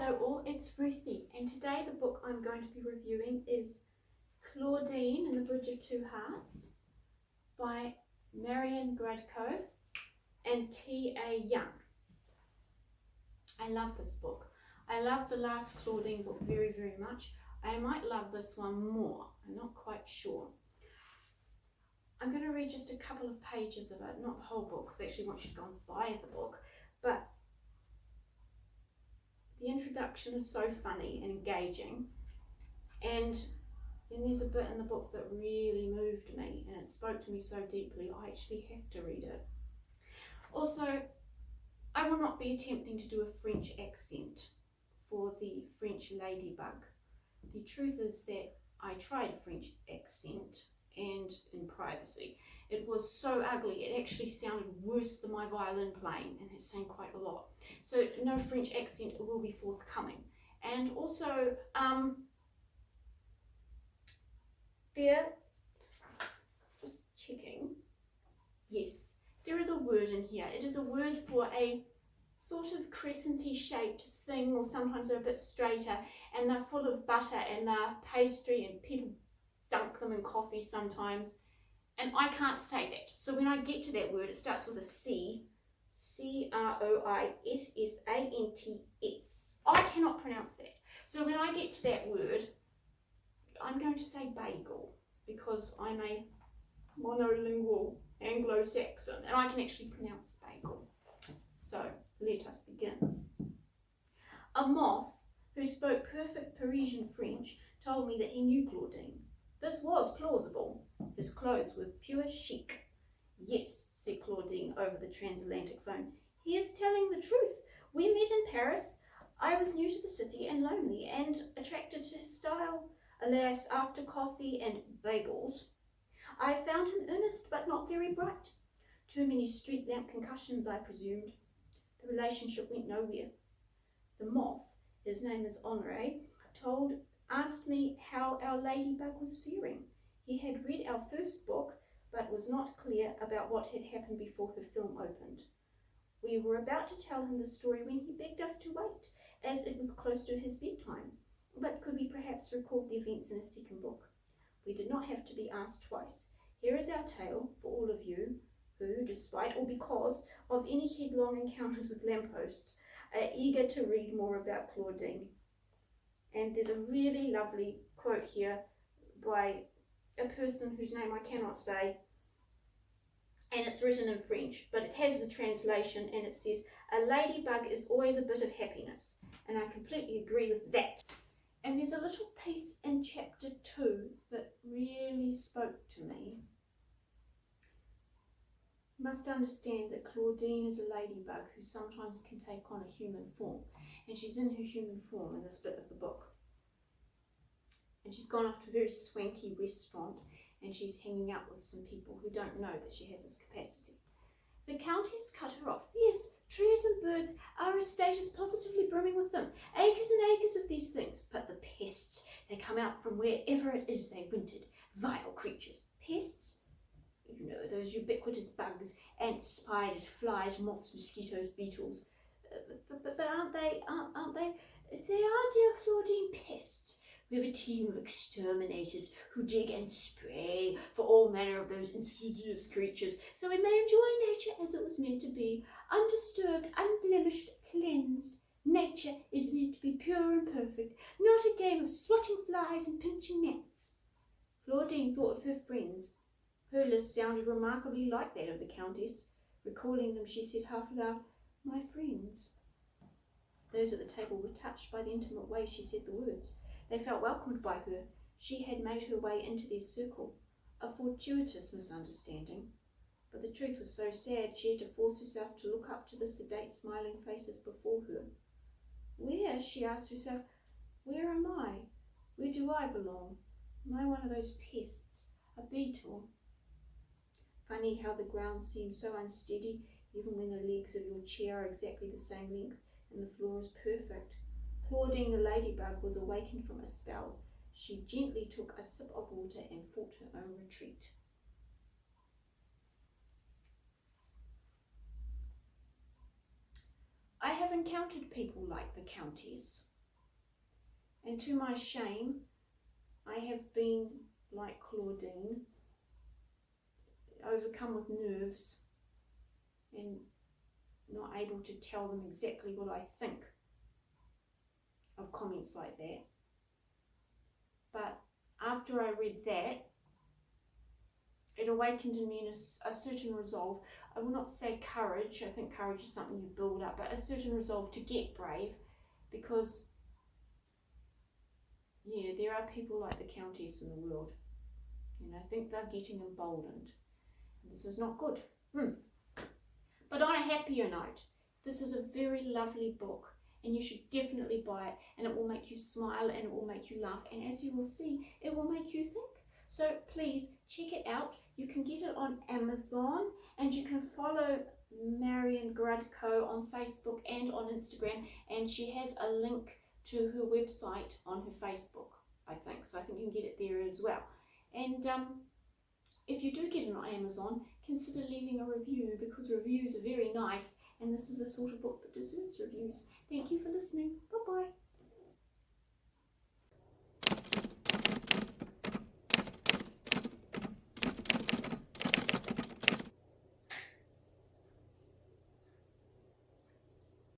Hello all, it's Ruthie, and today the book I'm going to be reviewing is Claudine and the Bridge of Two Hearts by Marian Gradko and T.A. Young. I love this book. I love the last Claudine book very, very much. I might love this one more. I'm not quite sure. I'm going to read just a couple of pages of it, not the whole book, because I actually want you to go and buy the book, but the introduction is so funny and engaging, and then there's a bit in the book that really moved me and it spoke to me so deeply I actually have to read it. Also, I will not be attempting to do a French accent for the French ladybug. The truth is that I tried a French accent, and in privacy it was so ugly it actually sounded worse than my violin playing, and that's saying quite a lot. So no French accent will be forthcoming. And also there, just checking, yes, there is a word in here. It is a word for a sort of crescent-y shaped thing, or sometimes they're a bit straighter, and they're full of butter and they're pastry, and people dunk them in coffee sometimes, and I can't say that. So when I get to that word, it starts with a C, C-R-O-I-S-S-A-N-T-S. I cannot pronounce that. So when I get to that word, I'm going to say bagel, because I'm a monolingual Anglo-Saxon and I can actually pronounce bagel. So let us begin. A moth who spoke perfect Parisian French told me that he knew Claudine. This was plausible. His clothes were pure chic. Yes, said Claudine over the transatlantic phone. He is telling the truth. We met in Paris. I was new to the city and lonely and attracted to his style. Alas, after coffee and bagels, I found him earnest but not very bright. Too many street lamp concussions, I presumed. The relationship went nowhere. The moth, his name is Honoré, asked me how our ladybug was faring. He had read our first book, but was not clear about what had happened before her film opened. We were about to tell him the story when he begged us to wait, as it was close to his bedtime. But could we perhaps record the events in a second book? We did not have to be asked twice. Here is our tale for all of you who, despite or because of any headlong encounters with lampposts, are eager to read more about Claudine. And there's a really lovely quote here by a person whose name I cannot say, and it's written in French, but it has the translation, and it says, "A ladybug is always a bit of happiness," and I completely agree with that. And there's a little piece in chapter 2 that really spoke to me. You must understand that Claudine is a ladybug who sometimes can take on a human form, and she's in her human form in this bit of the book. And she's gone off to a very swanky restaurant, and she's hanging out with some people who don't know that she has this capacity. The Countess cut her off. Yes, trees and birds, our estate is positively brimming with them. Acres and acres of these things. But the pests, they come out from wherever it is they wintered. Vile creatures. Pests? You know, those ubiquitous bugs, ants, spiders, flies, moths, mosquitoes, beetles. But aren't they? They are, dear Claudine, pests. We have a team of exterminators who dig and spray for all manner of those insidious creatures, so we may enjoy nature as it was meant to be, undisturbed, unblemished, cleansed. Nature is meant to be pure and perfect, not a game of swatting flies and pinching gnats. Claudine thought of her friends. Her list sounded remarkably like that of the Countess. Recalling them, she said half aloud, "My friends." Those at the table were touched by the intimate way she said the words. They felt welcomed by her. She had made her way into their circle. A fortuitous misunderstanding. But the truth was so sad she had to force herself to look up to the sedate, smiling faces before her. Where, she asked herself, where am I? Where do I belong? Am I one of those pests? A beetle? Funny how the ground seems so unsteady, even when the legs of your chair are exactly the same length and the floor is perfect. Claudine the ladybug was awakened from a spell. She gently took a sip of water and fought her own retreat. I have encountered people like the Countess. And to my shame, I have been like Claudine, overcome with nerves and not able to tell them exactly what I think of comments like that. But after I read that, it awakened in me a certain resolve. I will not say courage, I think courage is something you build up, but a certain resolve to get brave, because yeah, there are people like the Countess in the world, and I think they're getting emboldened. And this is not good. But on a happier note, this is a very lovely book, and you should definitely buy it, and it will make you smile and it will make you laugh, and as you will see, it will make you think. So please check it out. You can get it on Amazon, and you can follow Marion Grudko on Facebook and on Instagram, and she has a link to her website on her Facebook, I think. So I think you can get it there as well. And if you do get it on Amazon, consider leaving a review, because reviews are very nice, and this is a sort of book that deserves reviews. Thank you for listening. Bye-bye.